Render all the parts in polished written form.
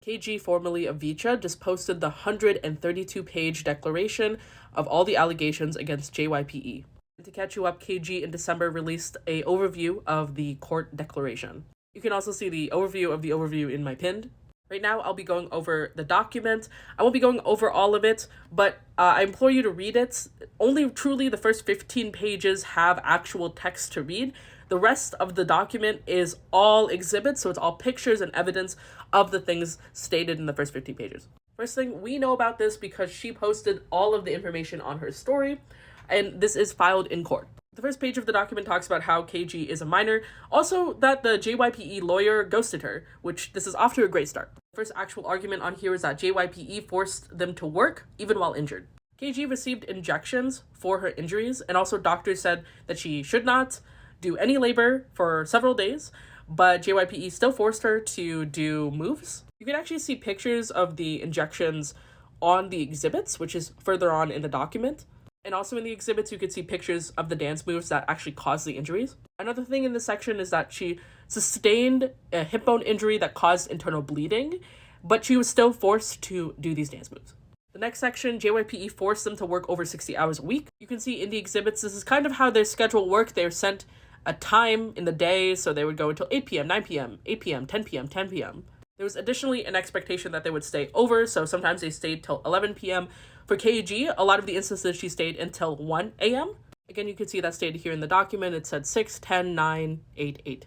KG, formerly of VCHA, just posted the 132-page declaration of all the allegations against JYPE. And to catch you up, KG in December released a overview of the court declaration. You can also see the overview in my pinned. Right now, I'll be going over the document. I won't be going over all of it, but I implore you to read it. Only truly the first 15 pages have actual text to read. The rest of the document is all exhibits, so it's all pictures and evidence of the things stated in the first 15 pages. First thing, we know about this because she posted all of the information on her story, and this is filed in court. The first page of the document talks about how KG is a minor, also that the JYPE lawyer ghosted her, which this is off to a great start. The first actual argument on here is that JYPE forced them to work even while injured. KG received injections for her injuries, and also doctors said that she should not do any labor for several days, but JYPE still forced her to do moves. You can actually see pictures of the injections on the exhibits, which is further on in the document. And also in the exhibits, you can see pictures of the dance moves that actually caused the injuries. Another thing in this section is that she sustained a hip bone injury that caused internal bleeding, but she was still forced to do these dance moves. The next section, JYPE forced them to work over 60 hours a week. You can see in the exhibits, this is kind of how their schedule worked. They're sent a time in the day, so they would go until 8 p.m., 9 p.m., 8 p.m., 10 p.m., 10 p.m. There was additionally an expectation that they would stay over, so sometimes they stayed till 11 p.m. For KG, a lot of the instances she stayed until 1 a.m. Again, you can see that stated here in the document. It said 6, 10, 9, 8, 8.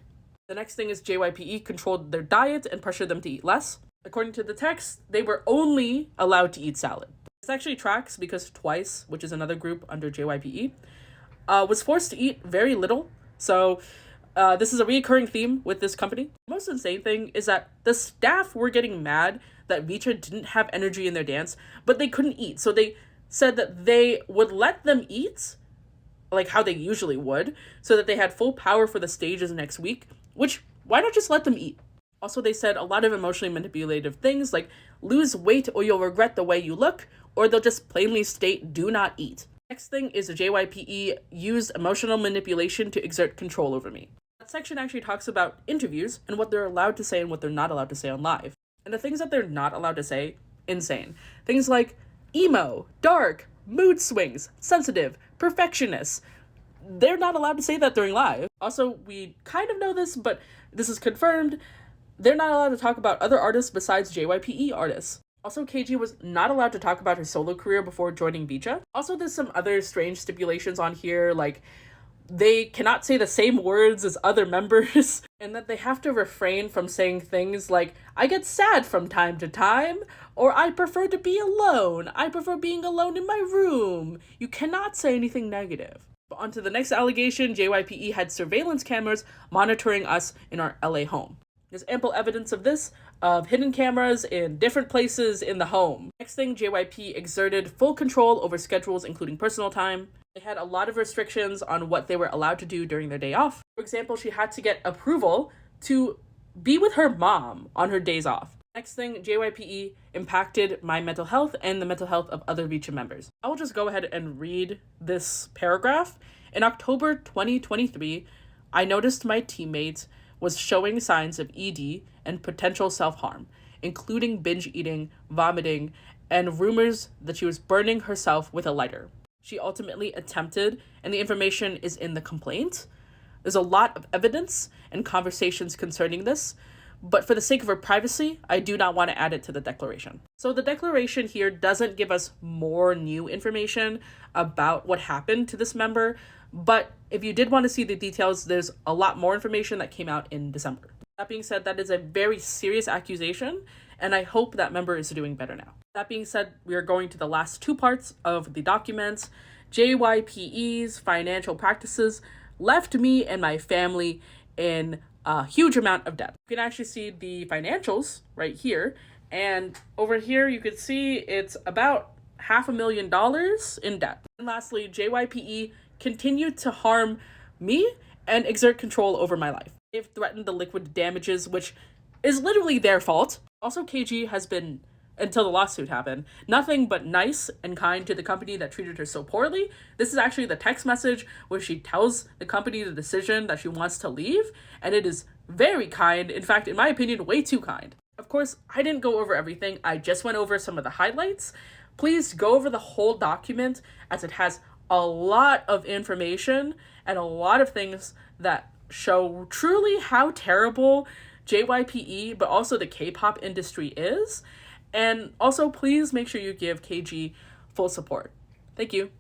The next thing is JYPE controlled their diet and pressured them to eat less. According to the text, they were only allowed to eat salad. This actually tracks because Twice, which is another group under JYPE, was forced to eat very little. So this is a recurring theme with this company. The most insane thing is that the staff were getting mad that VCHA didn't have energy in their dance, but they couldn't eat. So they said that they would let them eat, like how they usually would, so that they had full power for the stages next week, which, why not just let them eat? Also, they said a lot of emotionally manipulative things like lose weight or you'll regret the way you look, or they'll just plainly state do not eat. Next thing is the JYPE used emotional manipulation to exert control over me. That section actually talks about interviews and what they're allowed to say and what they're not allowed to say on live. And the things that they're not allowed to say, insane. Things like emo, dark, mood swings, sensitive, perfectionist. They're not allowed to say that during live. Also, we kind of know this, but this is confirmed. They're not allowed to talk about other artists besides JYPE artists. Also, KG was not allowed to talk about her solo career before joining VCHA. Also, there's some other strange stipulations on here, like they cannot say the same words as other members, and that they have to refrain from saying things like, I get sad from time to time, or I prefer to be alone. I prefer being alone in my room. You cannot say anything negative. But on to the next allegation, JYPE had surveillance cameras monitoring us in our LA home. There's ample evidence of this, of hidden cameras in different places in the home. Next thing, JYP exerted full control over schedules, including personal time. They had a lot of restrictions on what they were allowed to do during their day off. For example, she had to get approval to be with her mom on her days off. Next thing, JYPE impacted my mental health and the mental health of other VCHA members. I will just go ahead and read this paragraph. In October 2023, I noticed my teammate was showing signs of ED and potential self-harm, including binge eating, vomiting, and rumors that she was burning herself with a lighter. She ultimately attempted, and the information is in the complaint. There's a lot of evidence and conversations concerning this, but for the sake of her privacy, I do not want to add it to the declaration. So the declaration here doesn't give us more new information about what happened to this member, but if you did want to see the details, there's a lot more information that came out in December. That being said, that is a very serious accusation, and I hope that member is doing better now. That being said, we are going to the last two parts of the document. JYPE's financial practices left me and my family in a huge amount of debt. You can actually see the financials right here, and over here you can see it's about $500,000 in debt. And lastly, JYPE continued to harm me and exert control over my life. They've threatened the liquid damages, which is literally their fault. Also, KG has been, until the lawsuit happened, nothing but nice and kind to the company that treated her so poorly. This is actually the text message where she tells the company the decision that she wants to leave, and it is very kind. In fact, in my opinion, way too kind. Of course, I didn't go over everything, I just went over some of the highlights. Please go over the whole document as it has a lot of information and a lot of things that show truly how terrible JYPE, but also the K-pop industry is. And also, please make sure you give KG full support. Thank you.